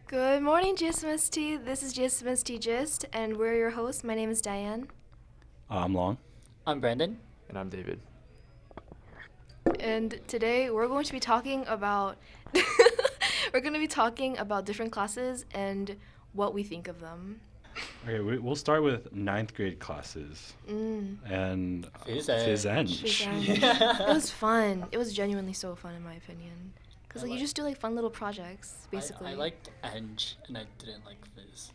Good morning, GSMST. This is GSMST Gist, and we're your hosts. My name is Diane. I'm Long. I'm Brandon. And I'm David. And today we're going to be talking about different classes and what we think of them. Okay, we'll start with ninth grade classes and Phys Eng. It was fun. It was genuinely so fun, in my opinion. Because you just do fun little projects, basically. I liked Eng, and I didn't like Phys.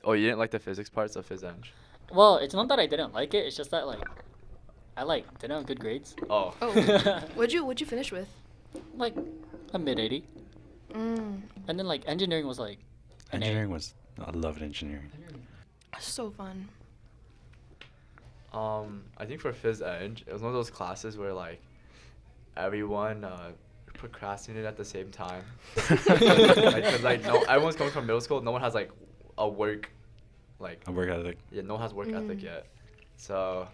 Oh, you didn't like the physics parts of Phys Eng? Well, it's not that I didn't like it. It's just that I didn't have good grades. Oh. Oh, what'd you finish with? Like a mid 80. Mm. And then engineering was an A. Engineering was, I loved engineering. So fun. I think for Phys Eng, it was one of those classes where everyone procrastinated at the same time. Everyone's coming from middle school. No one has a work ethic. Yeah, no one has work ethic yet. So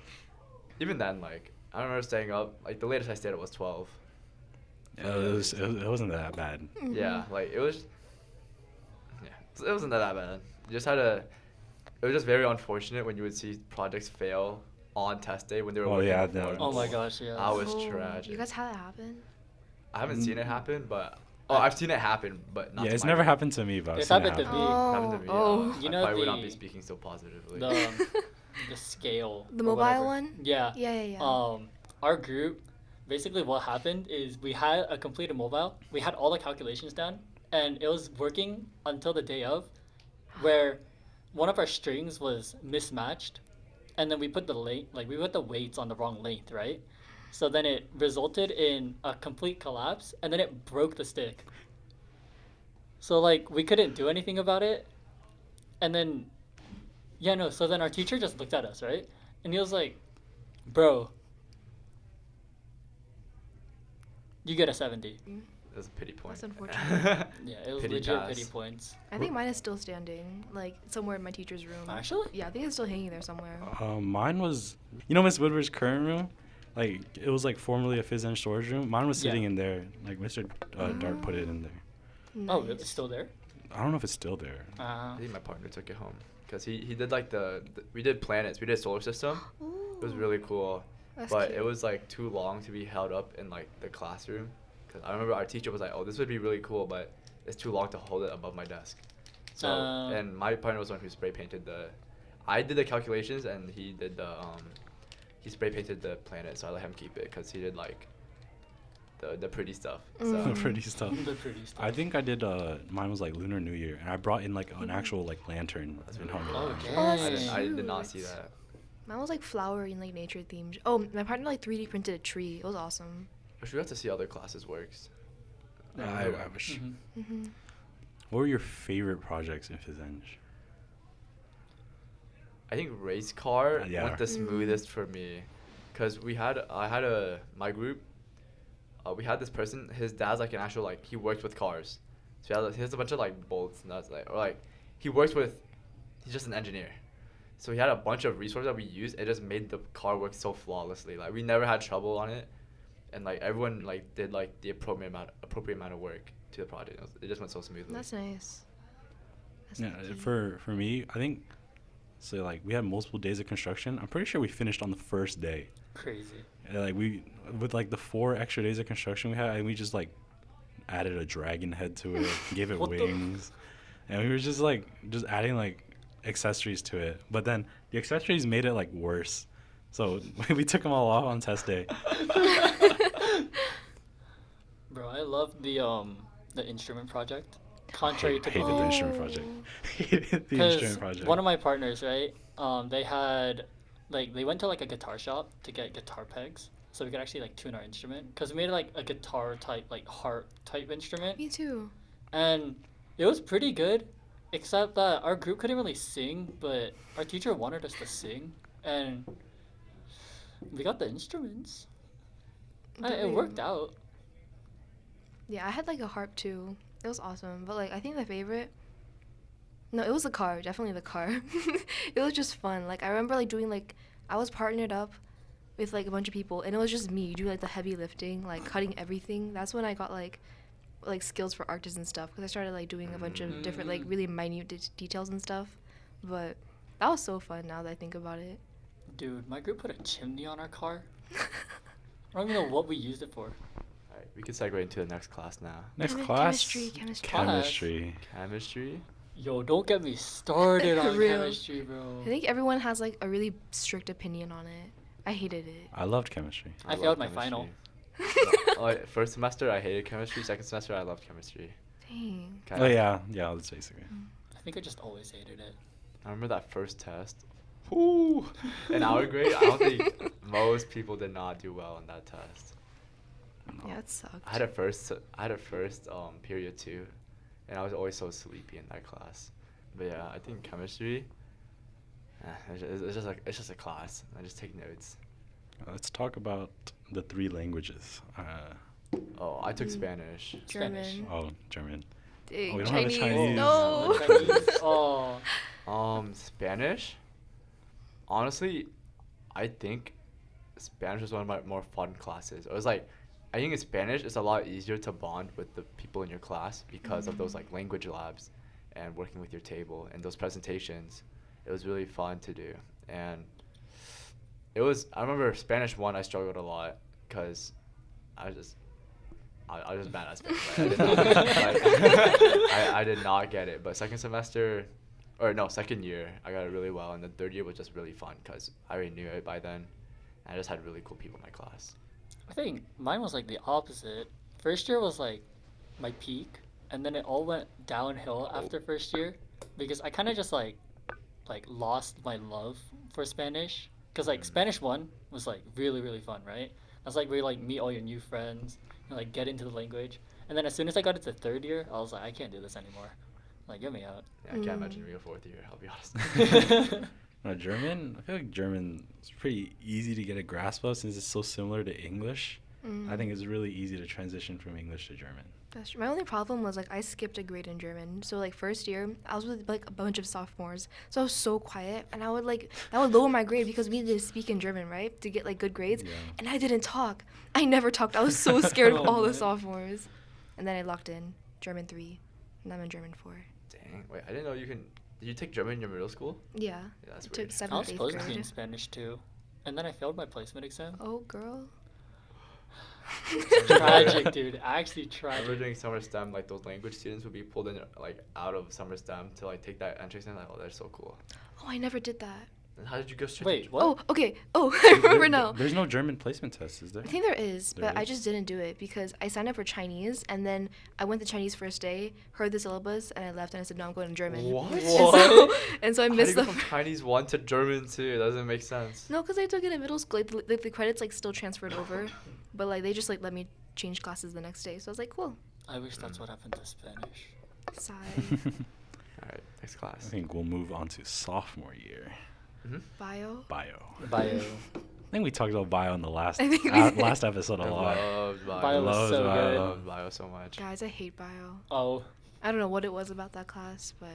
even then, I remember staying up. The latest I stayed up was 12. Yeah, it wasn't that bad. Mm-hmm. Yeah, it was. Yeah, it wasn't that bad. You just had to. It was just very unfortunate when you would see projects fail on test day when they were Oh, working yeah, before. Oh my gosh, yeah. That was Oh, tragic. You guys had that happen? I haven't seen it happen, but I've seen it happen, but not. Yeah, to it's my never degree. happened to me, but I've It's seen it happened to happen. me. Happened to me. Oh. You I know probably would not be the- speaking so positively. The scale. The or mobile whatever. one? Yeah. Yeah. Our group, basically what happened is we had a completed mobile. We had all the calculations done, and it was working until the day of, where one of our strings was mismatched, and then we put the weights on the wrong length, right? So then it resulted in a complete collapse, and then it broke the stick. So we couldn't do anything about it, and then so then our teacher just looked at us, right? And he was like, "Bro, you get a 70." That's a pity point. That's unfortunate. Yeah, it was Pity legit pass. pity points. I think mine is still standing, somewhere in my teacher's room. Actually? Yeah, I think it's still hanging there somewhere. Mine was, Miss Woodward's current room? It was formerly a Phys Eng storage room. Mine was sitting in there. Mr. Dart put it in there. Oh, Nice. it's still there? I don't know if it's still there. I think my partner took it home because he did we did planets, we did solar system. It was really cool, That's but cute. it was too long to be held up in the classroom. Cause I remember our teacher was like, "Oh, this would be really cool, but it's too long to hold it above my desk." So and my partner was the one who spray painted I did the calculations and he did he spray painted the planet, so I let him keep it because he did the pretty stuff. So Pretty stuff. The pretty stuff. I think I did, mine was Lunar New Year, and I brought in an actual Mm-hmm. lantern That's and really hung it cool. around. Okay. Oh, I did not see cute. that. Mine was flowery and nature themed. Oh, my partner 3D printed a tree. It was awesome. Wish we got to see other classes works. I wish. Mm-hmm. Mm-hmm. What were your favorite projects in Phys Eng? I think race car Yeah. went the smoothest for me, cause my group. We had this person. His dad's an actual he works with cars, so he has a bunch of bolts and nuts he works with. He's just an engineer, so he had a bunch of resources that we used. It just made the car work so flawlessly. We never had trouble on it, and everyone did the appropriate amount of work to the project. It just went so smoothly. That's nice. That's Yeah, lucky. for me, I think, so we had multiple days of construction. I'm pretty sure we finished on the first day. Crazy. And, we with the 4 extra days of construction we had, and we just added a dragon head to it, gave it What the- wings, and we were just adding accessories to it. But then the accessories made it worse, so we took them all off on test day. Bro, I love the instrument project. Contrary to hated the Oh. instrument project. Hated the Because instrument project. one of my partners, right? They had they went to a guitar shop to get guitar pegs, so we could actually tune our instrument. Cause we made a guitar type harp type instrument, Me too. and it was pretty good, except that our group couldn't really sing, but our teacher wanted us to sing, and we got the instruments. It worked out. Yeah, I had a harp too. It was awesome. But I think my favorite. No, it was the car. Definitely the car. It was just fun. I remember doing I was partnered up with a bunch of people, and it was just me doing the heavy lifting, cutting everything. That's when I got like skills for artists and stuff because I started like doing a bunch of different like really minute details and stuff. But that was so fun now that I think about it. Dude, my group put a chimney on our car. I don't even know what we used it for. Alright, we can segue into the next class now. Next Chemi- class. chemistry. Chemistry. Chemistry. Yo, don't get me started on Real. chemistry, bro. I think everyone has like a really strict opinion on it. I hated it. I loved chemistry. I love failed my final. chemistry. Like, first semester I hated chemistry. Second semester I loved chemistry. Dang. Oh yeah, that's basically. I think I just always hated it. I remember that first test. Whoo! In our grade, I don't think most people did not do well on that test. Yeah, it sucked. I had a first period too, and I was always so sleepy in that class. But yeah, I think chemistry. It's just a class. I just take notes. Let's talk about the 3 languages. Oh, I took Spanish. German. Oh, German. Dang, Oh, we don't have a Chinese. Chinese. No. Chinese. Oh. Spanish. Honestly, I think Spanish was one of my more fun classes. It was like, I think in Spanish it's a lot easier to bond with the people in your class because of those like language labs and working with your table and those presentations. It was really fun to do, and I remember Spanish 1 I struggled a lot because I was bad at Spanish. I did not get it. But second year, I got it really well, and the third year was just really fun because I already knew it by then, and I just had really cool people in my class. I think mine was like the opposite. First year was like my peak, and then it all went downhill after first year because I kind of just like lost my love for Spanish. Cause like Spanish 1 was like really really fun, right? That's like where you like meet all your new friends, and like get into the language. And then as soon as I got into third year, I was like, I can't do this anymore. Like, get me out. Yeah, I can't imagine being a fourth year. I'll be honest. German. I feel like German is pretty easy to get a grasp of since it's so similar to English. I think it's really easy to transition from English to German. That's true. My only problem was like I skipped a grade in German. So like first year I was with like a bunch of sophomores, so I was so quiet, and I would lower my grade because we needed to speak in German, right, to get like good grades. Yeah. And I didn't talk. I never talked. I was so scared of Oh, all the man. sophomores. And then I locked in German 3, and I'm in German 4. Dang, wait, I didn't know you can. Did you take German in your middle school? Yeah. Yeah, that's I weird. took I 7th, was 8th supposed to be in grade. Spanish too, and then I failed my placement exam. Oh girl. Tragic, dude. Actually I remember tragic. doing summer STEM, like those language students would be pulled in like out of summer STEM to like take that entrance exam. Like, oh, they're so cool. Oh, I never did that. And how did you go straight? Wait, what? Oh, okay. Oh, I remember now. There's no German placement test, is there? I think there is, There but I is? just didn't do it because I signed up for Chinese, and then I went to Chinese first day, heard the syllabus, and I left, and I said, no, I'm going to German. What? And What? so, and so I How do you missed go the... from Chinese 1 to German 2? That doesn't make sense. No, because I took it in middle school. Like, the credits, like, still transferred over, but, like, they just, like, let me change classes the next day. So I was like, cool. I wish that's what happened to Spanish. Sigh. All right, next class. I think we'll move on to sophomore year. Bio. Bio. Bio. I think we talked about bio in the last I think we did. last episode a I lot. loved bio. Bio was Loves so bio. I good. loved bio so much. Guys, I hate bio. Oh, I don't know what it was about that class, but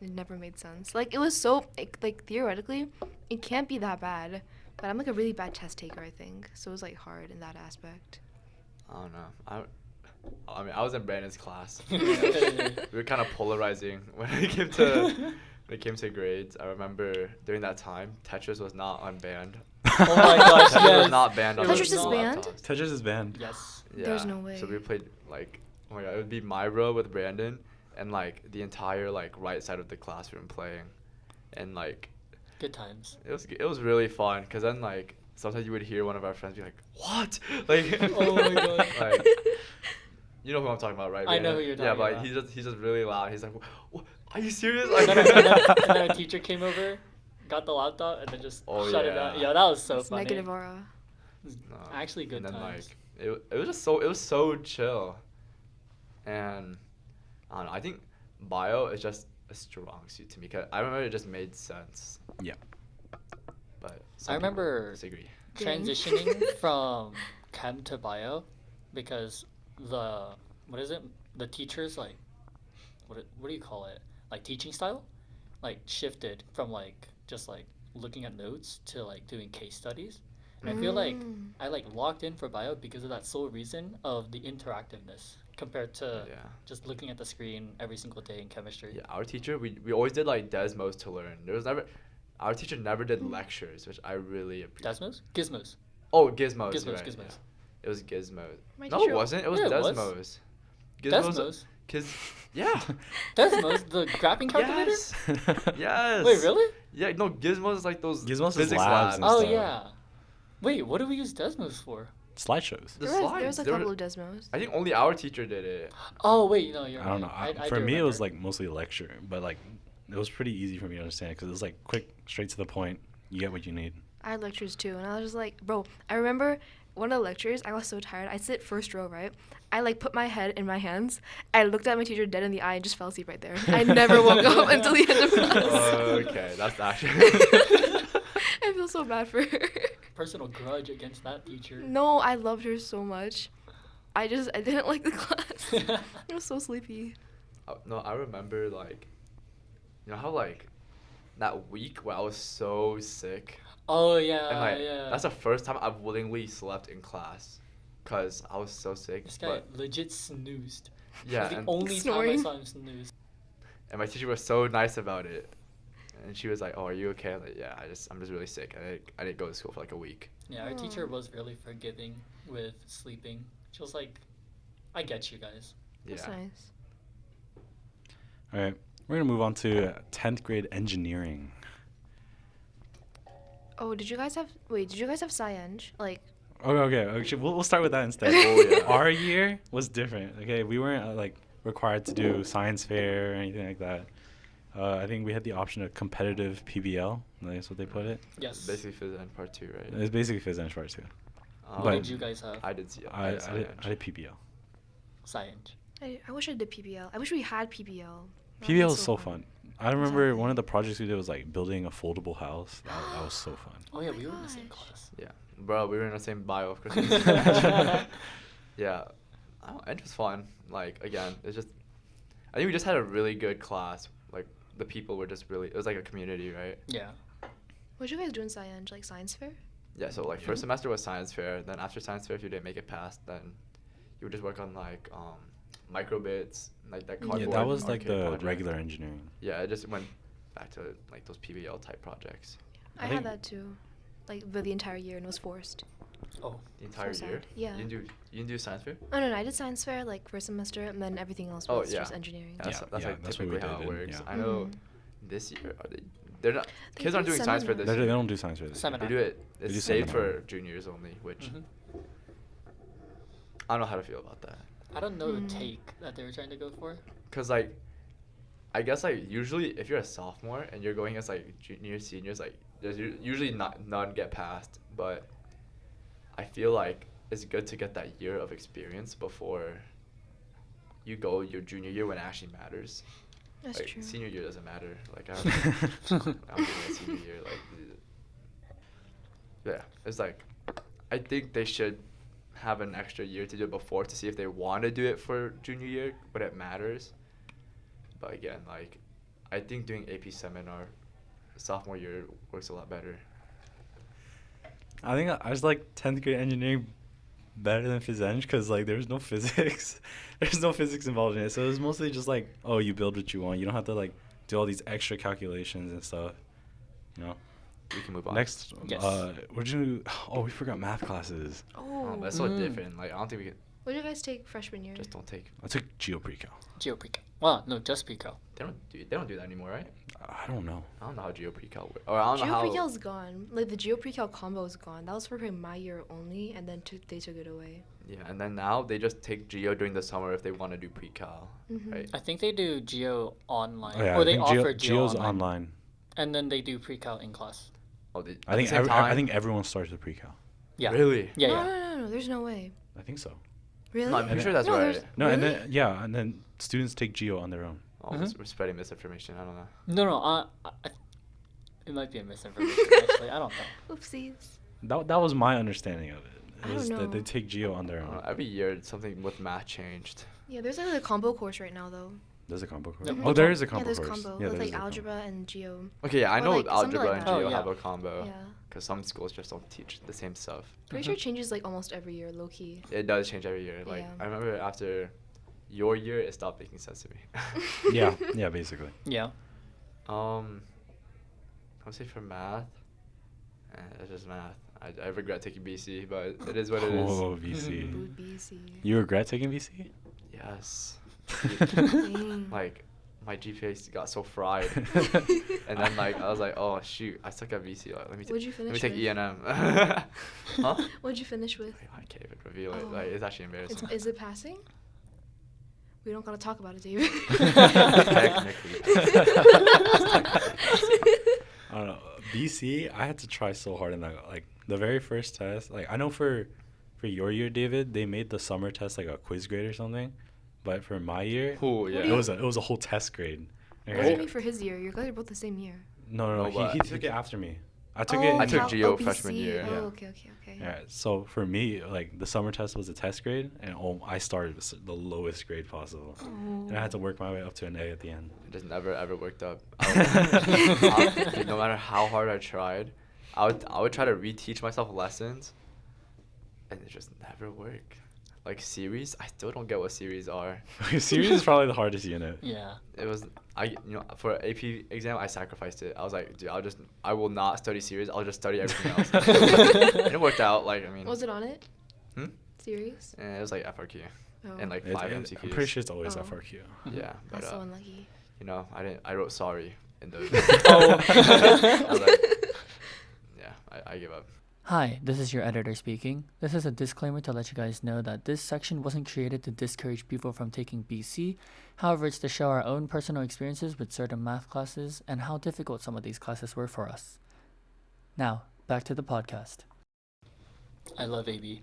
it never made sense. Like, it was so, like, theoretically, it can't be that bad, but I'm, like, a really bad test taker, I think. So it was, like, hard in that aspect. I don't know. I mean, I was in Brandon's class. Yeah. We were kind of polarizing when it came to grades. I remember during that time, Tetris was not unbanned. Oh my gosh, Tetris yes. was not banned on It was Tetris is not. banned? laptops. Tetris is banned. Yes. Yeah. There's no way. So we played like, oh my god, it would be my row with Brandon and like the entire like right side of the classroom playing, and like Good times. it was really fun because then like sometimes you would hear one of our friends be like, "What?" Like, Oh my god. like, you know who I'm talking about, right? I know Brandon? who you're Yeah, talking but about. he's just really loud. He's like, "Are you serious?" And Like, then a teacher came over, got the laptop, and then just Oh, shut it yeah. down. Yeah, that was so It's funny. negative aura. No. Actually good And then times. like it was just so chill, and I don't know. I think bio is just a strong suit to me. 'Cause I remember it just made sense. Yeah. But some I people remember disagree. Dang. transitioning from chem to bio because the teachers like what do you call it, like teaching style like shifted from like just like looking at notes to like doing case studies, and I feel like Mm. I like locked in for bio because of that sole reason of the interactiveness, compared to Yeah. just looking at the screen every single day in chemistry. Yeah, our teacher, we always did like Desmos to learn. There was never, our teacher never did lectures, which I really appreciate. Desmos? Gizmos. Oh, Gizmos. Gizmos, you're right, Gizmos. yeah. It was Gizmos. My No, teacher- it wasn't. It was Yeah, it was. Desmos. Desmos? Yeah. Desmos, the graphing calculator? Yes. Yes. Wait, really? Yeah, no, Gizmos is like those Gizmos is physics labs and Oh stuff. yeah. Wait, what do we use Desmos for? Slideshows. The There was slides. a There couple were- of Desmos. I think only our teacher did it. Oh wait, no, you're I don't know. right. I For do me, it was remember. like mostly lecture, but like it was pretty easy for me to understand because it was like quick, straight to the point. You get what you need. I had lectures too, and I was just like, bro, I remember one of the lectures, I was so tired. I sit first row, right? I like put my head in my hands. I looked at my teacher dead in the eye and just fell asleep right there. I never woke up until the end of class. Okay, that's actually. I feel so bad for her. personal grudge against that teacher. No, I loved her so much. I didn't like the class. I was so sleepy. No, I remember like, you know how like, that week where I was so sick. Oh yeah, And like, yeah. that's the first time I've willingly slept in class, cause I was so sick. This guy But legit snoozed. yeah, The and, only time I Snoring. saw him snooze. and my teacher was so nice about it, and she was like, "Oh, are you okay?" I'm like, yeah, I'm just really sick. I didn't go to school for like a week. Yeah, our teacher Aw. was really forgiving with sleeping. She was like, I get you guys. That's Yeah. nice. All right, we're gonna move on to 10th grade engineering. Oh, did you guys have Sci-Eng? Like, Okay. Actually, we'll start with that instead. Oh, yeah. Our year was different. Okay, we weren't like required to do science fair or anything like that. I think we had the option of competitive PBL. That's what they put it. Yes. Basically, phys ed part 2, right? It's basically phys ed part 2. What but- did you guys have? I did see. I did did PBL. Science. I wish I did PBL. I wish we had PBL. That PBL was was so fun. I remember Exactly. one of the projects we did was like building a foldable house. That was so fun. Oh yeah, my we were in the same gosh. class. Yeah, bro, we were in the same bio, of course. Yeah, it was fun. Like again, it's just, I think we just had a really good class. Like the people were just really, it was like a community, right? Yeah. What did you guys do in Sci-Eng? Like science fair? Yeah, so like first semester was science fair. Then after science fair, if you didn't make it past, then you would just work on like microbits, like that Yeah, cardboard. Yeah, that was like arcade the project. regular engineering. Yeah, it just went back to like those PBL type projects. I, I had think- that too. Like the entire year, and it was forced. Oh. The entire So year. sad. Yeah. You didn't do science fair? Oh no, I did science fair like first semester, and then everything else Oh, was yeah. just engineering. Yeah, that's, Yeah, that's yeah, like that's what we typically how it did, works. yeah. I know Mhm. this year they're not They kids aren't do doing science fair this seminars. They year. don't do science fair this year. Seminar. They do it. They It's do saved seminar. for juniors only, which Mhm. I don't know how to feel about that. I don't know the Hmm. take that they were trying to go for. Cause like, I guess like usually if you're a sophomore and you're going as like juniors, seniors, like there's usually none get passed. But I feel like it's good to get that year of experience before you go your junior year when it actually matters. That's Like, true. Senior year doesn't matter. Like I'm doing a senior year. Like, yeah, it's like, I think they should have an extra year to do it before to see if they want to do it for junior year when it matters. But again, like, I think doing AP seminar sophomore year works a lot better. I think I just like 10th grade engineering better than phys eng because like there's no physics. There's no physics involved in it. So it was mostly just like, oh, you build what you want. You don't have to like do all these extra calculations and stuff. You know? We can move on. Next, Yes. what did you? Oh, we forgot math classes. Oh, That's so Mm. different. Like, I don't think we can. what did you guys take freshman year? Just don't take. I took geo pre-cal. Geo pre-cal. Well, no, just pre-cal. They don't do that anymore, right? I don't know. I don't know how geo pre-cal works. Or I don't know Geo how. pre-cal's gone. Like the Geo pre-cal combo is gone. That was for my year only, and then they took it away. Yeah, and then now they just take geo during the summer if they want to do pre-cal, Mhm. right? I think they do Geo online. Oh, yeah, or I they think offer Geo geo's online. online. And then they do pre-cal in class. Oh, they, I think at the same I time? think everyone starts with pre-cal. Yeah. Really? Yeah, no, yeah. no. There's no way. I think so. Really? No, I'm pretty sure that's No, right. there's- No, and Really? then yeah, and then students take geo on their own. Oh, Mhm. we're spreading misinformation. I don't know. No, it might be a misinformation actually. I don't know. Oopsies. That was my understanding of it. I It don't was that they know. take geo on their I don't own. know. Every year something with math changed. Yeah, there's like a combo course right now though. There's a combo course. No, Oh, there com- is a Yeah, combo there's course. combo Yeah, with there like is a combo. algebra and geo. Okay, yeah, I Or, know like, something algebra like and that. geo Oh, have yeah. a combo. Yeah. Because some schools just don't teach the same stuff. Pretty sure it changes like almost every year, low key. It does change every year. Like Yeah. I remember after your year, it stopped making sense to me. Yeah, basically. Yeah. I would say for math, it's just math. I regret taking BC, but it is what it is. Oh, VC. Boot BC. You regret taking VC? Yes. Dang. Like, my GPA got so fried. And then, like, I was like, oh, shoot, I suck at VC. Like, What'd you let me finish take with? E&M. Huh? What'd you finish with? I can't even reveal it. Oh. Like, it's actually embarrassing. Is it passing? We don't gotta talk about it, David. Technically. I don't know. BC, I had to try so hard in that. Like, the very first test, like, I know for your year, David, they made the summer test like a quiz grade or something. But for my year, Cool, yeah. it was a whole test grade. What do you mean for his year? You guys are both the same year. No. No, but He took it after me. I took Oh, it. I took Cal- Geo OBC. freshman year. Oh, Yeah. okay. Yeah. So for me, like the summer test was a test grade, and I started with the lowest grade possible, and I had to work my way up to an A at the end. It just never ever worked up. No matter how hard I tried, I would try to reteach myself lessons, and it just never worked. Like series, I still don't get what series are. Series is probably the hardest unit. Yeah. It was for an AP exam I sacrificed it. I was like, dude, I will not study series. I'll just study everything else. And it worked out. Like I mean. Was it on it? Series? And it was like FRQ Oh. and like It- 5 it- MCQs. I'm pretty sure it's always Oh. FRQ. Yeah, but That's so unlucky. I wrote sorry in those. Oh. I was like, yeah, I give up. Hi, this is your editor speaking. This is a disclaimer to let you guys know that this section wasn't created to discourage people from taking BC. However, it's to show our own personal experiences with certain math classes and how difficult some of these classes were for us. Now, back to the podcast. I love AB.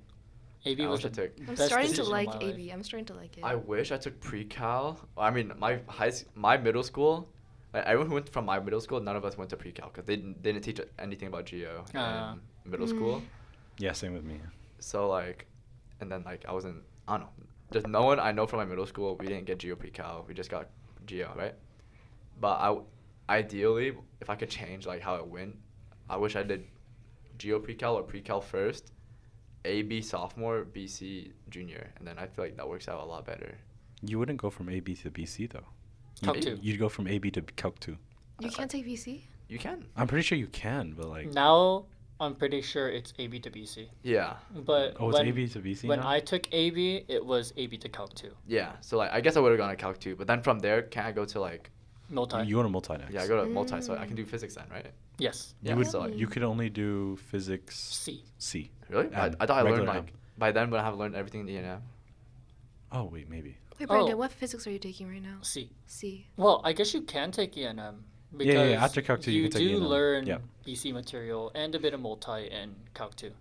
AB I was wish the I took. I'm best starting to decision of like my life. AB. I'm starting to like it. I wish I took pre-cal. I mean, my middle school, like everyone who went from my middle school, none of us went to pre-cal because they didn't teach anything about geo in middle school. Yeah, same with me. So like, and then like I don't know. There's no one I know from my middle school. We didn't get geo pre-cal. We just got geo, right? But ideally, if I could change like how it went, I wish I did geo pre-cal or pre-cal first, AB sophomore, BC junior, and then I feel like that works out a lot better. You wouldn't go from AB to BC though. Calc 2. You'd go from AB to Calc 2. You can't take BC? You can. I'm pretty sure you can, but like. Now I'm pretty sure it's AB to BC. Yeah. But Oh, it's when, AB to BC when now? I took AB, it was AB to Calc 2. Yeah. So like I guess I would have gone to Calc 2, but then from there, can I go to like Multi. You want a multi next. yeah, I go to multi, so I can do physics then, right? Yes. Yeah, You would. so, like, You could only do physics C. C. Really? I M. thought I learned Regular like M. by then, but I have learned everything in E&M. Oh wait, maybe. Wait, Brandon, Oh. what physics are you taking right now? C. C. Well, I guess you can take ENM Yeah, because yeah, after Calc 2 you can take do E&M. learn Yeah. BC material and a bit of multi in Calc 2.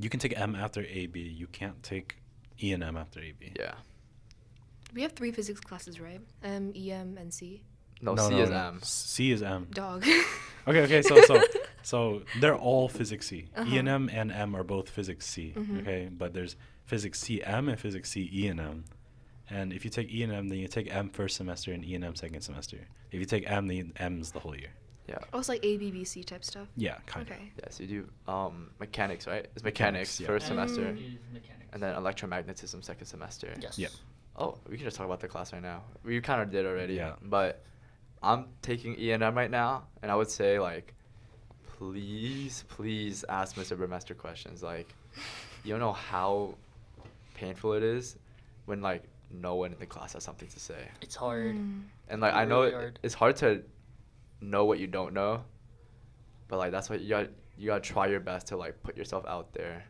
You can take M after AB. You can't take E and M after AB. Yeah. We have 3 physics classes, right? M, EM, and C. No, C is M. C is M. Dog. Okay. So they're all physics C. Uh-huh. E and M are both physics C. Mhm. Okay, but there's physics C M and physics C E and M. And if you take E and M, then you take M first semester and E and M second semester. If you take M, then M's the whole year. Yeah. Oh, it's like A, B, B, C type stuff. Yeah, kind of. Okay. Yes, you do mechanics, right? It's mechanics yeah. first Mm. semester, mechanics. and then electromagnetism second semester. Yes. Yeah. Oh, we can just talk about the class right now. We kind of did already. Yeah. But I'm taking E&M right now, and I would say like, please ask Mr. Burmester questions. Like, you don't know how painful it is when like no one in the class has something to say. It's hard. Mm. And like I know Really hard. it's hard to know what you don't know, but like that's what you gotta try your best to like put yourself out there.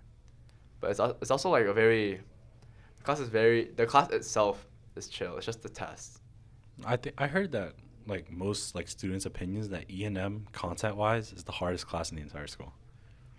But it's also like the class itself is chill. It's just the test. I heard that like most like students' opinions that E and M content wise is the hardest class in the entire school.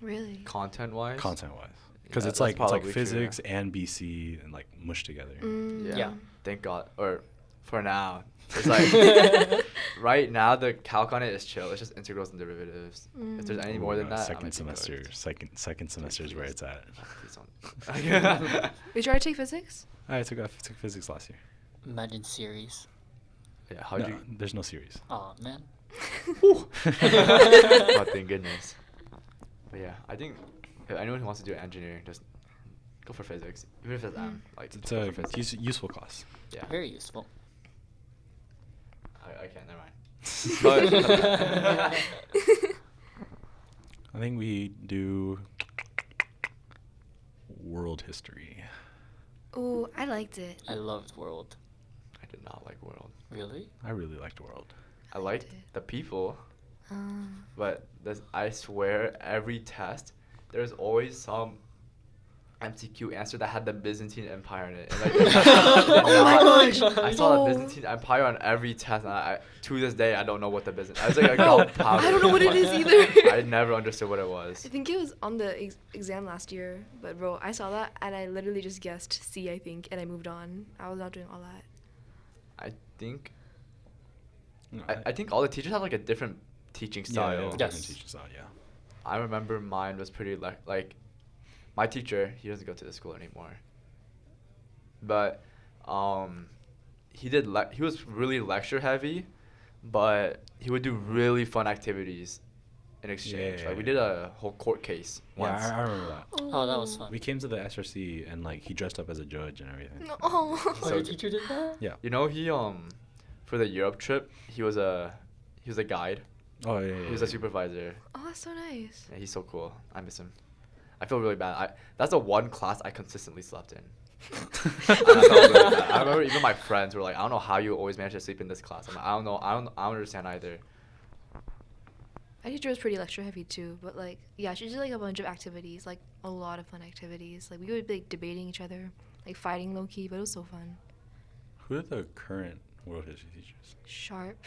Really? Content wise. Content wise, because Yeah, it's that's like probably true. physics and BC and like mushed together. Mm. Yeah. Yeah. Thank God. Or for now, it's like right now the calc on it is chill. It's just integrals and derivatives. If there's any more than that, I second might be semester, cooked. second semester is where please. it's at. Please don't. We tried to take physics? I took physics last year. Imagine series. Yeah. How'd No, you? there's no series. Oh man. Oh, thank goodness. But yeah, I think if anyone who wants to do engineering, just go for physics, even if it's M. Like It's go a for physics. useful class. Yeah. Very useful. I can't. Never mind. I think we do world history. Ooh, I liked it. I loved World. I did not like world. Really? I really liked world. I liked did. the people, Um, but I swear every test there's always some MCQ answer that had the Byzantine Empire in it. And like, Oh my gosh. I saw No. the Byzantine Empire on every test, and to this day I don't know what the Byzantine. I was like a gunpowder. I don't know what it is either. I never understood what it was. I think it was on the exam last year, but bro, I saw that and I literally just guessed C, I think, and I moved on. I was not doing all that. I think No, I think all the teachers have like a different teaching style. Yeah, Yes. different teaching style, yeah. I remember mine was pretty like my teacher, he doesn't go to the school anymore. But he was really lecture heavy, but he would do really fun activities in exchange. Yeah. Like we did a whole court case once. Yeah, I remember that. Oh, that was fun. We came to the SRC and like he dressed up as a judge and everything. No. Oh. Oh, So- your teacher did that? Yeah. You know, he for the Europe trip, he was a guide. Oh yeah. He was a supervisor. Oh, that's so nice. Yeah, he's so cool. I miss him. I feel really bad. That's the one class I consistently slept in. And I felt really bad. I remember even my friends were like, "I don't know how you always manage to sleep in this class." I'm like, "I don't know. I don't understand either." My teacher was pretty lecture heavy too, but like, yeah, she did like a bunch of activities, like a lot of fun activities. Like we would be like debating each other, like fighting low key, but it was so fun. Who are the current world history teachers? Sharp,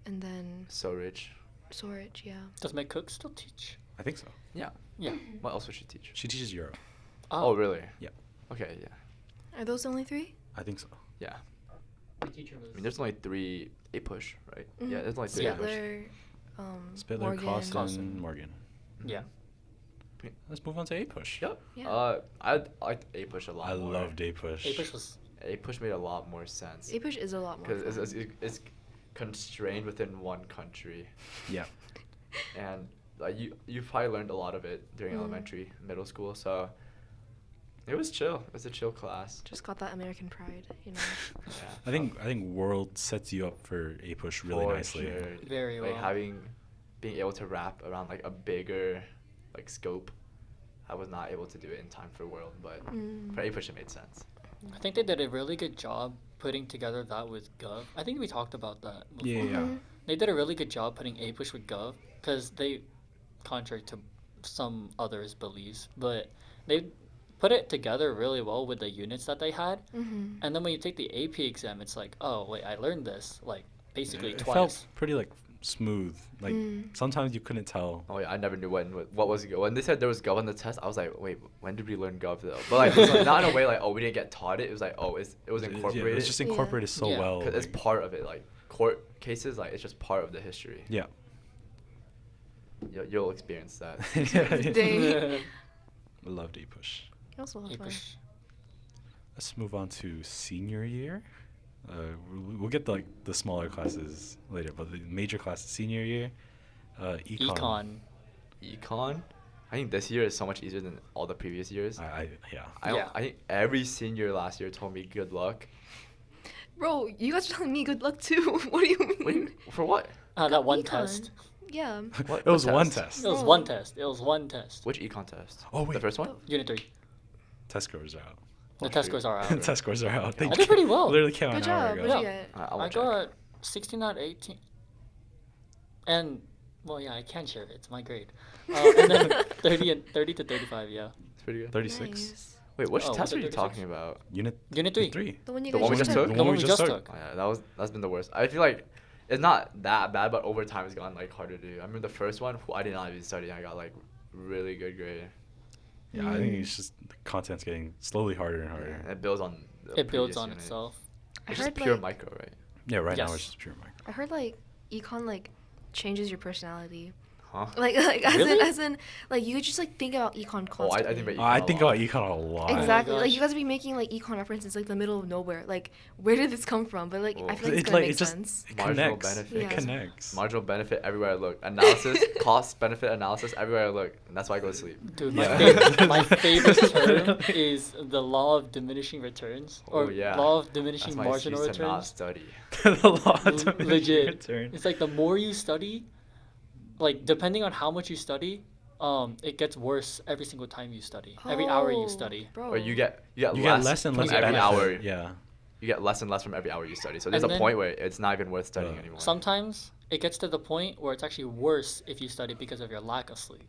and then So rich. Sorage, yeah. Does my cook still teach? I think so. Yeah. Yeah. What else would she teach? She teaches Euro. Oh, really? Yeah. Okay. Yeah. Are those the only three? I think so. Yeah. My teacher was. I mean, there's only 3 A push, right? Mhm. Yeah, there's only 3 A push. Spittler, Spittler, Morgan. Clausen, Morgan. Yeah. Let's move on to A push. Yep. Yeah. I liked A push a lot I more. loved A push. A push was. A push made a lot more sense. A-Push is a lot more Because fun. it's constrained within one country. Yeah. And like you probably learned a lot of it during Mm. elementary, middle school, so it was chill. It was a chill class. Just got that American pride, you know. Yeah. I think world sets you up for A push really For nicely. sure. Very like well. being able to wrap around like a bigger like scope. I was not able to do it in time for world, but Mm. for A push it made sense. I think they did a really good job putting together that with Gov. I think we talked about that before. Yeah. Mhm. They did a really good job putting A push with Gov because they, contrary to some others' beliefs, but they put it together really well with the units that they had. Mhm. And then when you take the AP exam, it's like, oh wait, I learned this like basically It twice. felt pretty like smooth. Like Mm. sometimes you couldn't tell. Oh yeah, I never knew what was when they said there was Gov on the test. I was like, wait, when did we learn Gov though? But like, it's like not in a way like, oh, we didn't get taught it. It was like, oh, it was Yeah, incorporated. it's just Yeah. incorporated so Yeah. well. 'Cause it's like- part of it. Like court cases, like it's just part of the history. Yeah. You'll experience that. Dang. I loved A push. It was a lot A of fun. push. Let's move on to senior year. We'll get the smaller classes later, but the major classes senior year. Econ. Econ, I think this year is so much easier than all the previous years. Yeah. Yeah. I think every senior last year told me good luck. Bro, you guys are telling me good luck too. What do you mean? Wait, for what? That one Econ. test. Yeah. What? It was what one test? test. It was Oh. one test. It was one test. Which econ test? Oh, wait. The first one? Unit 3. Test scores are out. The Oh, test shoot. scores are out. Test scores are out. I did pretty well. Literally came out Good an hour job. ago. What'd you Yeah. get? I I won't check. got 16 out of 18. And, well, yeah, I can share it. It's my grade. And then 30 to 35, yeah. It's pretty good. 36. Nice. Wait, which Oh, was test it are you 36? talking about? Unit Unit 3. The one you The guys one we just just took? took? The one we just took. Oh, yeah, that's been the worst. I feel like it's not that bad, but over time it's gotten like harder to do. I remember the first one, I did not even study. I got like really good grade. Yeah, I think it's just the content's getting slowly harder and harder. And it builds on. The It builds previous on unit. itself. I It's just heard pure like micro, right? Yeah, right now Yes. it's just pure micro. I heard like econ like changes your personality. Huh? Like Really? as in like you could just like think about econ Oh, I constantly. think about I econ a think lot. about econ a lot. Exactly. gosh. Like you guys be making like econ references like the middle of nowhere. Like where did this come from? But like I Well, feel like it's It's gonna like make it just sense. it Marginal connects. benefit. It Yeah. connects. Marginal benefit everywhere I look. Analysis, cost benefit analysis everywhere I look. And that's why I go to sleep. Dude, Yeah. my favorite term is the law of diminishing returns Oh or yeah. law of That's diminishing my marginal excuse to not returns. study. The law of diminishing Legit. return. It's like the more you study, like depending on how much you study, it gets worse every single time you study. Every hour you Oh, study. bro. Or you get You less, get less and from less every benefit. hour. Yeah. You get less and less from every hour you study. So there's And a then- point where it's not even worth studying Uh, anymore. Sometimes it gets to the point where it's actually worse if you study because of your lack of sleep.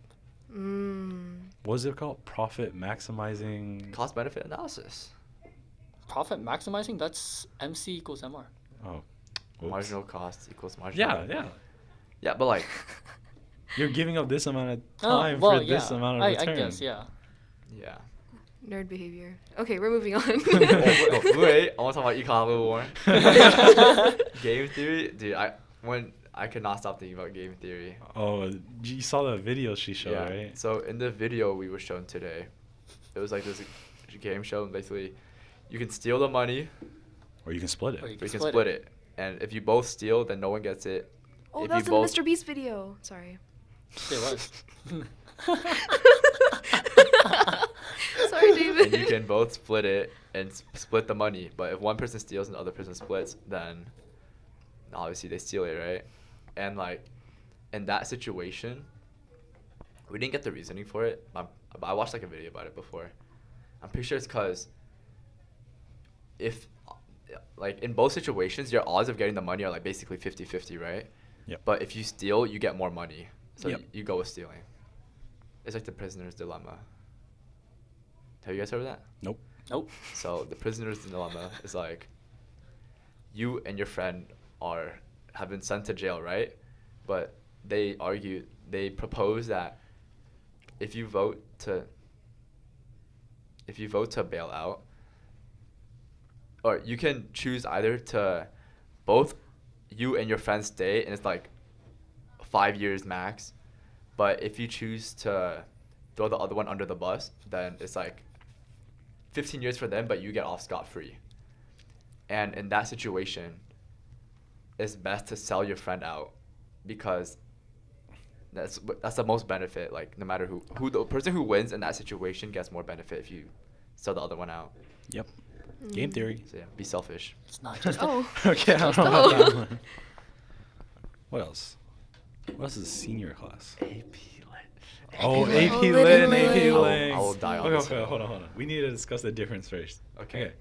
What is it called? Profit maximizing. Cost benefit analysis. Profit maximizing, that's MC equals MR. Oh. Oops. Marginal cost equals marginal. Yeah, benefit. yeah. Yeah, but like, You're giving up this amount of Oh, time well, for this yeah. amount of I return. guess, yeah. yeah. Nerd behavior. Okay, we're moving on. Oh, wait, I want to talk about econ a little more. Game theory, dude. I could not stop thinking about game theory. Oh, you saw the video she showed, Yeah. right? So in the video we were shown today, it was like this game show, and basically, you can steal the money, Or you can split it. Or you or you can split split it. it. And if you both steal, then no one gets it. Oh, If that was you in the both- Mr. Beast video. Sorry. It was. Sorry, David. And you can both split it and split the money. But if one person steals and the other person splits, then obviously they steal it, right? And like in that situation, we didn't get the reasoning for it. But I watched like a video about it before. I'm pretty sure it's because if like in both situations, your odds of getting the money are like basically 50-50, right? Yep. But if you steal, you get more money. So Yep. you go with stealing. It's like the prisoner's dilemma. Have you guys heard of that? Nope. Nope. So the prisoner's dilemma is like you and your friend have been sent to jail, right? But they propose that if you vote to bail out, or you can choose either to both you and your friend stay, and it's like 5 years max. But if you choose to throw the other one under the bus, then it's like 15 years for them, but you get off scot-free. And in that situation, it's best to sell your friend out because that's the most benefit. Like no matter who the person who wins in that situation gets more benefit if you sell the other one out. Yep. Game theory. So yeah, be selfish. It's not just Oh. Okay, I don't know Oh. about that one. What else? What else is senior class? AP lit. Oh, Lit. AP Oh, Lit Lit and and AP Lit. Lit. I will die on Okay, this okay, hill. hold on. We need to discuss the difference first. Okay.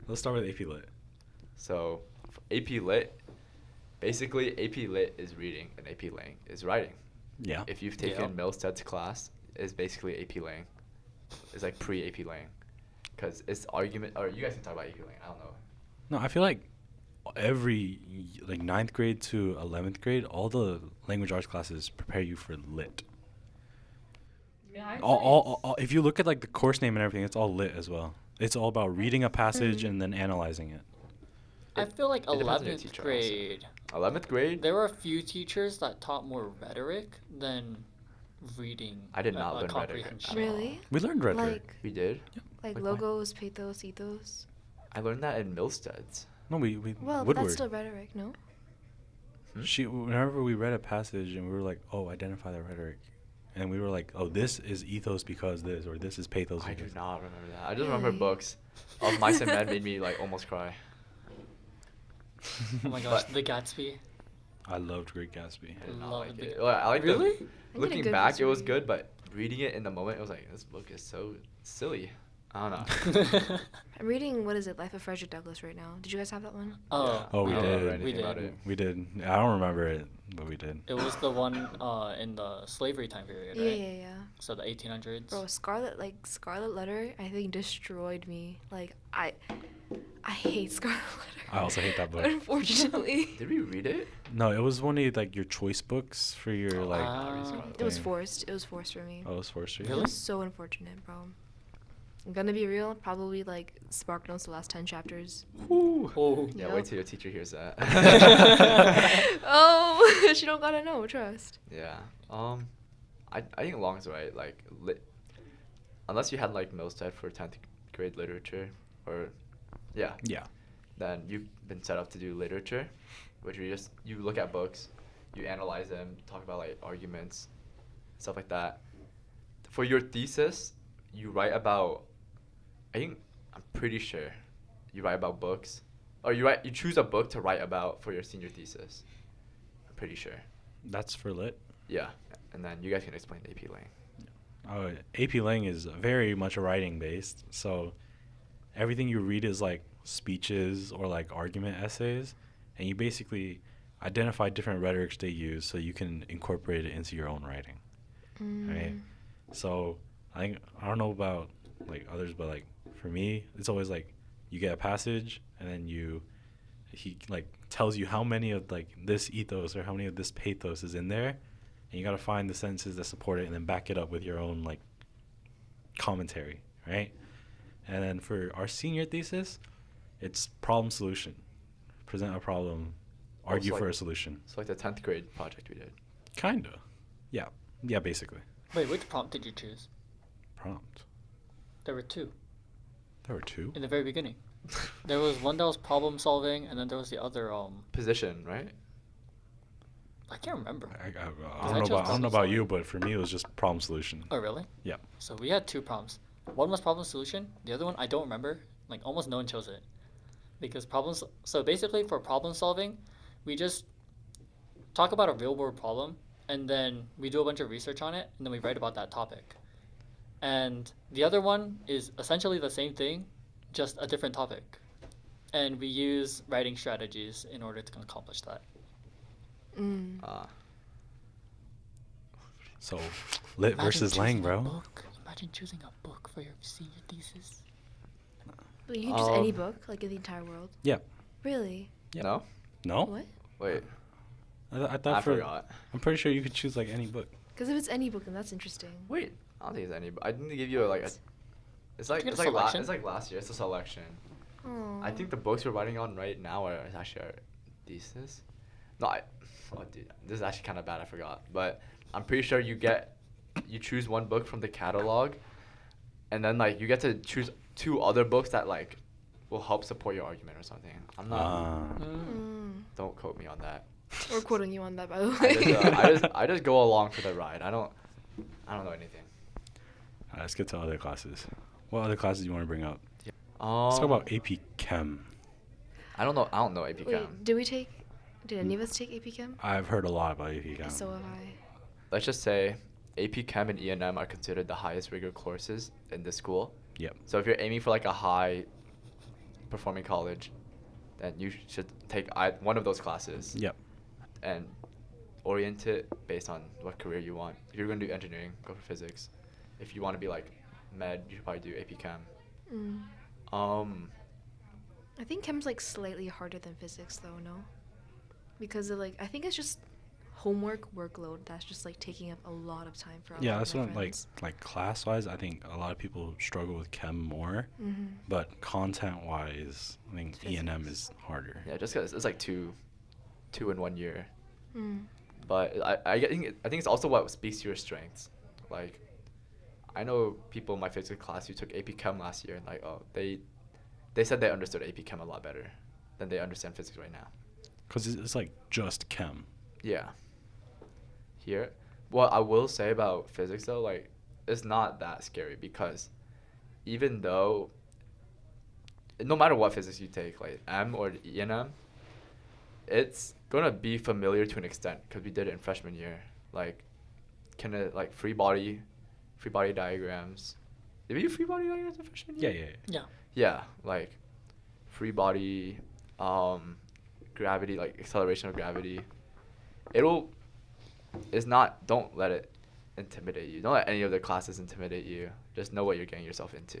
Let's start with AP Lit. So for AP lit, basically AP lit is reading and AP lang is writing. Yeah. If you've taken Yeah. Milstead's class, it's basically AP lang. It's like pre-AP lang. Because it's argument, or you guys can talk about AP lang, I don't know. No, I feel like every like 9th grade to 11th grade, all the language arts classes prepare you for lit. All if you look at like the course name and everything, it's all lit as well. It's all about reading a passage and then analyzing it. I feel like It depends on your 11th teacher also. grade, 11th grade? there were a few teachers that taught more rhetoric than reading. I did not learn rhetoric comprehension. at all. Really? We learned rhetoric. Like We did? like Like logos, pathos, ethos. I learned that in Milstead's. No, we Well, but Woodward. that's still rhetoric, no? Whenever we read a passage and we were like, oh, identify the rhetoric, and we were like, oh, this is ethos because this, or this is pathos. I do because not remember that. I just remember Really? books of Mice and Men made me like almost cry. Oh my gosh, But- The Gatsby. I loved Great Gatsby. I did not Love like the- it. Well, I like Really? I need a looking good back, it was history. good, but reading it in the moment, it was like, this book is so silly. I don't know. I'm reading what is it, Life of Frederick Douglass right now. Did you guys have that one? Oh, Oh, we I don't did. remember We anything did. about it. We did. I don't remember it, but we did. It was the one in the slavery time period, Yeah, right? yeah, yeah. So the 1800s. Bro, Scarlet Letter, I think destroyed me. Like I hate Scarlet Letter. I also hate that book. Unfortunately. Did we read it? No, it was one of like your choice books for your like. Ah. It was thing. forced. It was forced for me. Oh, it was forced for you? It Really? was so unfortunate, bro. I'm gonna be real. Probably like Spark Notes the last 10 chapters. Whew. Oh. Yeah, Yep. wait till your teacher hears that. Oh, she don't gotta know. Trust. Yeah. I think Long's right. Like, unless you had like Milstead for 10th grade literature, or yeah, Yeah. then you've been set up to do literature, which you look at books, you analyze them, talk about like arguments, stuff like that. For your thesis, you write about. I'm pretty sure, you write about books, or you choose a book to write about for your senior thesis. I'm pretty sure. That's for lit. Yeah, and then you guys can explain AP Lang. AP Lang is very much writing based, so everything you read is like speeches or like argument essays, and you basically identify different rhetorics they use so you can incorporate it into your own writing, right? So I don't know about like others, but like for me, it's always like you get a passage and then he like tells you how many of like this ethos or how many of this pathos is in there, and you got to find the sentences that support it and then back it up with your own like commentary, right? And then for our senior thesis, it's problem solution. Present a problem, argue so for like- a solution. It's like the 10th grade project we did. Kinda. Yeah, basically. Wait, which prompt did you choose? Prompt. There were two There were two. in the very beginning. There was one that was problem solving, and then there was the other. Position, right? I can't remember. I I don't know chose about problem you, solving. but for me it was just problem solution. Oh, really? Yeah. So we had two prompts. One was problem solution. The other one I don't remember. Like almost no one chose it, because problems. So basically, for problem solving, we just talk about a real world problem, and then we do a bunch of research on it, and then we write about that topic. And the other one is essentially the same thing, just a different topic, and we use writing strategies in order to accomplish that. So lit versus Lang, choosing a bro. book. Imagine choosing a book for your senior thesis. But you can choose any Um, book, like in the entire world. Yeah. Really? Yeah. No? No? What? Wait, I thought I for forgot. I'm pretty sure you could choose like any book. Because if it's any book, then that's interesting. Wait, I don't think it's any. I need to give you like a. It's like get it's a like selection? it's like last year. It's a selection. Oh. I think the books we're writing on right now are actually our thesis. No, oh dude, this is actually kind of bad. I forgot, but I'm pretty sure you choose one book from the catalog, and then like you get to choose two other books that like will help support your argument or something. I'm not. Don't quote me on that. We're quoting you on that, by the I way. just I just go along for the ride. I don't know anything. Alright, let's get to other classes. What other classes do you want to bring up? Um, Let's talk about AP Chem. I don't know AP Chem. Wait, did any of us take AP Chem? I've heard a lot about AP Chem. So have I. Let's just say AP Chem and E&M are considered the highest rigor courses in the school. Yep. So if you're aiming for like a high performing college, then you should take one of those classes. Yep. And orient it based on what career you want. If you're going to do engineering, go for physics. If you want to be like med, you should probably do AP Chem. I think chem's like slightly harder than physics though, no? Because of like I think it's just homework workload that's just like taking up a lot of time for a Yeah, lot that's of my what like friends. class wise. I think a lot of people struggle with Chem more, but content wise, I think E&M is harder. Yeah, just because it's like two in 1 year. Mm. But I think it's also what speaks to your strengths. Like, I know people in my physics class who took AP Chem last year, and like, oh, they said they understood AP Chem a lot better than they understand physics right now. Because it's like just Chem. Yeah. Here, what I will say about physics though, like, it's not that scary because even though, no matter what physics you take, like M or E&M, it's gonna be familiar to an extent because we did it in freshman year. Like, like free body diagrams. Did we do free body diagrams in freshman year? Yeah. Yeah, like free body, gravity, like acceleration of gravity. Don't let it intimidate you. Don't let any of the classes intimidate you. Just know what you're getting yourself into.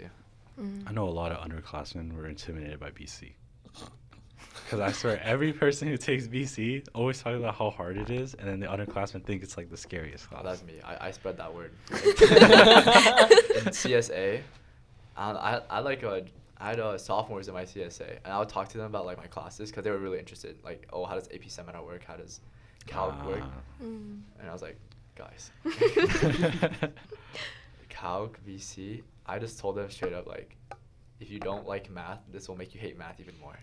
I know a lot of underclassmen were intimidated by BC. Because I swear, every person who takes BC always talks about how hard it is, and then the underclassmen think it's like the scariest class. Oh, that's me. I spread that word. In CSA, I had sophomores in my CSA, and I would talk to them about like my classes because they were really interested. Like, oh, how does AP seminar work? How does calc work? Mm. And I was like, guys, calc, VC. I just told them straight up like, if you don't like math, this will make you hate math even more.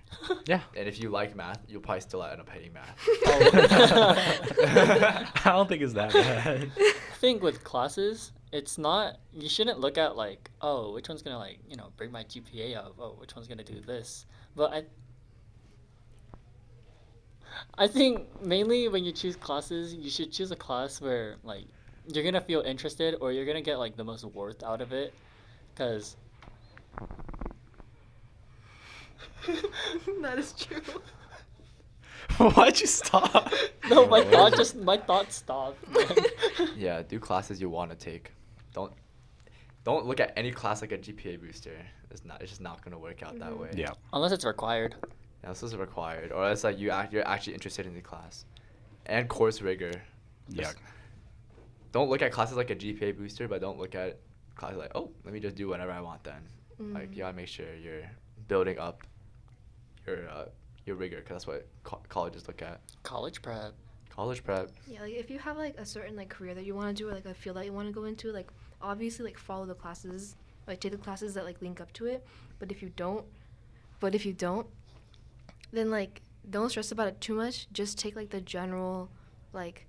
Yeah. And if you like math, you'll probably still end up hating math. I don't think it's that bad. I think with classes, it's not, you shouldn't look at like, oh, which one's gonna like, bring my GPA up. Oh, which one's gonna do this. But I think mainly when you choose classes, you should choose a class where like you're gonna feel interested or you're gonna get like the most worth out of it, because That is true. Why'd you stop? no, my Oh. thought stopped. Yeah, do classes you want to take. Don't look at any class like a GPA booster. It's just not gonna work out that way. Yeah. Unless it's required. Yeah, this is required, or it's like you're actually interested in the class, and course rigor. Yeah. Just don't look at classes like a GPA booster, but don't look at classes like, oh, let me just do whatever I want then. Like you gotta make sure you're building up your rigor, because that's what colleges look at. College prep. College prep. Yeah, like if you have like a certain like career that you want to do or like a field that you want to go into, like obviously like follow the classes, like take the classes that like link up to it. But if you don't, then like don't stress about it too much. Just take like the general, like,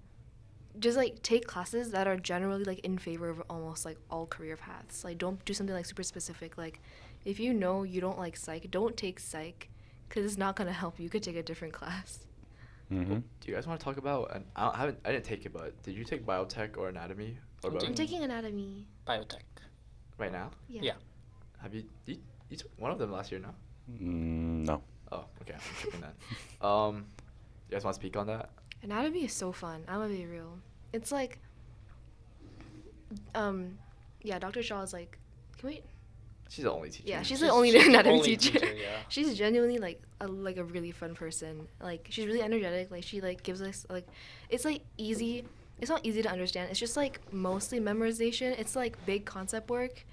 just like take classes that are generally like in favor of almost like all career paths. Like don't do something like super specific. Like if you know you don't like psych, don't take psych, because it's not gonna help you. You could take a different class. Mm-hmm. Do you guys want to talk about? And I didn't take it, but did you take biotech or anatomy or I'm both? I'm taking- taking anatomy. Biotech. Right now? Yeah. Yeah. Have you took one of them last year? No. No. Oh, okay. I'm tripping then. You guys want to speak on that? Anatomy is so fun. I'm gonna be real. It's like, yeah, Dr. Shaw is like, can we? She's the only teacher. Yeah, she's She's- the only she's the anatomy only teacher. teacher, yeah. She's genuinely like a really fun person. Like she's really energetic. Like she like gives us like, it's like easy. It's not easy to understand. It's just like mostly memorization. It's like big concept work,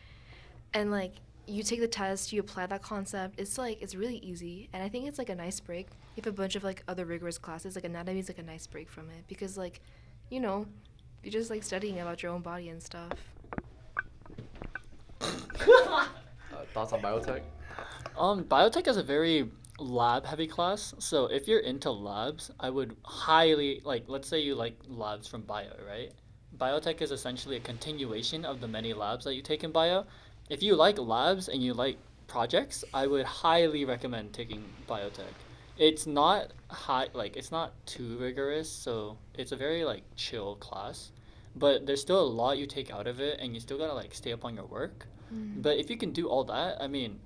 and like you take the test, you apply that concept. It's like it's really easy, and I think it's like a nice break. You have a bunch of like other rigorous classes. Like anatomy is like a nice break from it because like, you're just like studying about your own body and stuff. Thoughts on biotech? Biotech is a very lab heavy class. So if you're into labs, I would highly like, let's say you like labs from bio, right? Biotech is essentially a continuation of the many labs that you take in bio. If you like labs and you like projects, I would highly recommend taking biotech. It's not it's not too rigorous, so it's a very like chill class. But there's still a lot you take out of it, and you still gotta like stay up on your work. But if you can do all that, I mean,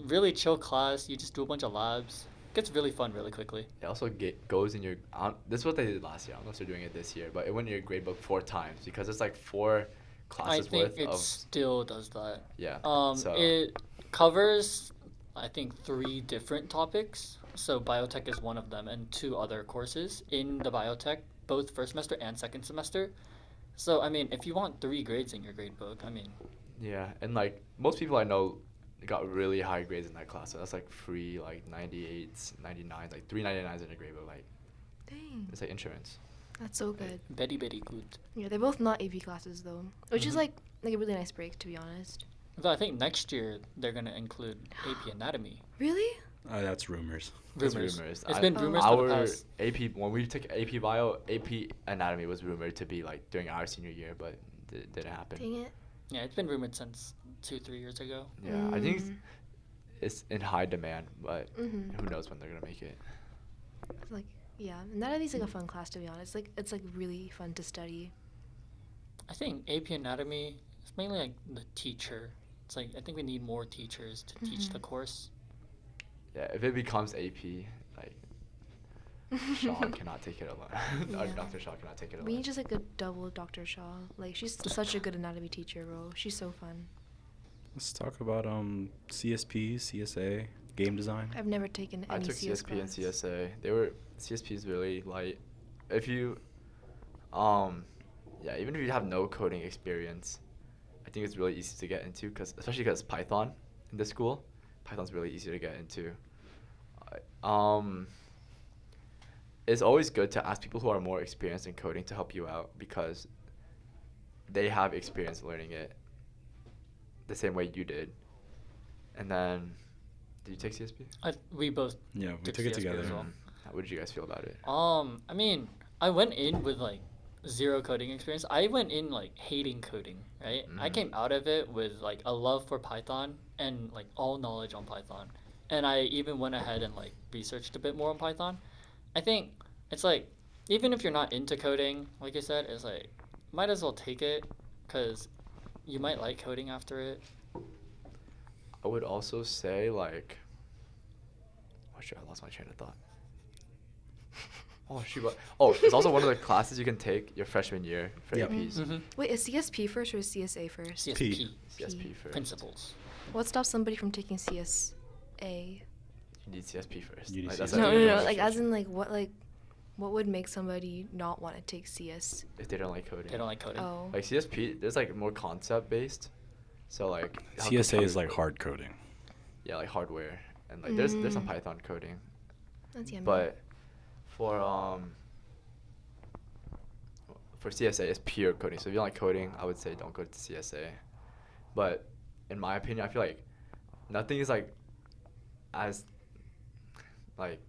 really chill class. You just do a bunch of labs. Gets really fun really quickly. It also goes in your. This is what they did last year. I don't know if they're doing it this year, but it went in your grade book 4 times because it's like 4 I classes think worth it of. still does that. Yeah. So It covers, I think, 3 different topics. So biotech is one of them, and 2 other courses in the biotech, both first semester and second semester. So I mean, if you want 3 grades in your grade book, I mean, yeah, and like most people I know got really high grades in that class. So that's like free, like 98s, 99s, like 399s in a grade book. Like Dang, it's like insurance. that's so good. very very good. Yeah, they're both not AP classes though, which is Mhm. like a really nice break to be honest. Though I think next year they're gonna include AP anatomy. Really? That's rumors. That's Rumors. rumors. It's I- been rumors for the Our past. AP when we took AP bio, AP anatomy was rumored to be like during our senior year, but didn't happen. Dang it. Yeah, it's been rumored since 2-3 years ago. Yeah, I think it's in high demand, but Mm-hmm. who knows when they're gonna make it. Like, yeah, anatomy's like a fun class to be honest. Like, it's like really fun to study. I think AP anatomy is mainly like the teacher. It's like I think we need more teachers to teach the Mhm. course. Yeah, if it becomes AP, like Shaw cannot take it alone. Or Yeah. Dr. Shaw cannot take it alone. We need just like a double Dr. Shaw. Like, she's such a good anatomy teacher, bro. She's so fun. Let's talk about CSP, CSA, game design. I've never taken I any took CS CSP and class. CSA. CSP is really light. If you, yeah, even if you have no coding experience, I think it's really easy to get into, especially because Python in this school, Python's really easy to get into. It's always good to ask people who are more experienced in coding to help you out because they have experience learning it the same way you did. And then, did you take CSP? We both. Yeah, we took it CSP together. as well. What did you guys feel about it? I mean, I went in with like zero coding experience. I went in like hating coding, right? I Mhm. came out of it with like a love for Python and like all knowledge on Python. And I even went ahead and like researched a bit more on Python. I think it's like even if you're not into coding, like I said, it's like might as well take it cuz you might like coding after it. I would also say like, oh shit, I lost my train of thought. Oh shoot! It's also one of the classes you can take your freshman year for Yep. APs. Mm-hmm. Wait, is CSP first or is CSA first? CSP. CSP first. Principles. What stops somebody from taking CSA? You need CSP first. You need that's CSP. No, like no, the no. first Like, as registration. in, what would make somebody not want to take CS? If they don't like coding. They don't like coding. Oh. Like CSP, there's like more concept based. So like how CSA is computers like work. hard coding. Yeah, like hardware and like there's some Mm. Python coding, That's yummy. but for CSA it's pure coding. So if you don't like coding, I would say don't go to CSA. But in my opinion, I feel like nothing is like as like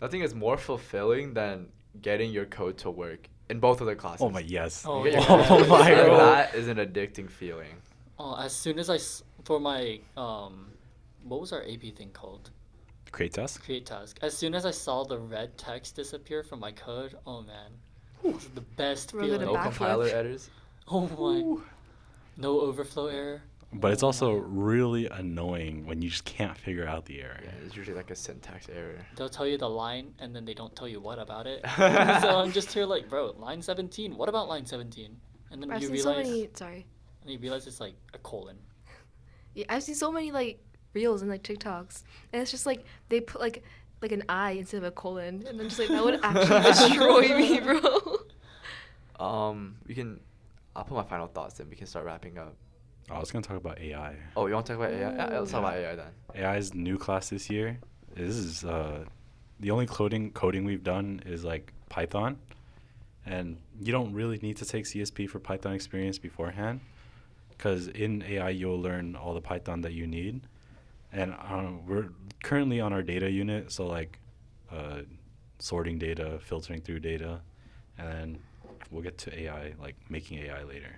nothing is more fulfilling than getting your code to work in both of the classes. Oh my yes. Oh, You get your yeah. code to Oh work. my Like, god. that is an addicting feeling. Oh, as soon as for my what was our AP thing called? Create test. Create task. As soon as I saw the red text disappear from my code, oh man, this is the best We're gonna feeling. No backflip. compiler errors. Oh my, no overflow error. But it's Oh also my. really annoying when you just can't figure out the error. Yeah, it's usually like a syntax error. They'll tell you the line and then they don't tell you what about it. So I'm just here like, bro, line 17. What about line 17? And then I've you seen so realize, many. Sorry. and you realize it's like a colon. Yeah, I've seen so many like reels and like TikToks, and it's just like they put like an I instead of a colon, and then just like that would actually destroy me, bro. I'll put my final thoughts in. We can start wrapping up. I was gonna talk about AI. Oh, you want to talk about AI? Yeah, let's talk Ooh. about AI then. AI's new class this year. This is the only coding we've done is like Python, and you don't really need to take CSP for Python experience beforehand, because in AI you'll learn all the Python that you need, and we're currently on our data unit, so like sorting data, filtering through data, and then we'll get to AI, like making AI later.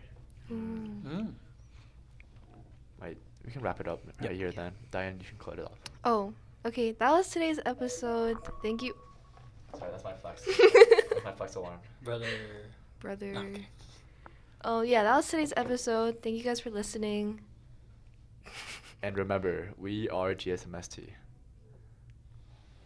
Mm. Right, we can wrap it up right here then. Diane, you can close it off. Oh, okay. That was today's episode. Thank you, Sorry, that's my flex. That's my flex alarm. Brother. brother. Okay. Oh yeah, that was today's episode. Thank you guys for listening. And remember, we are GSMST.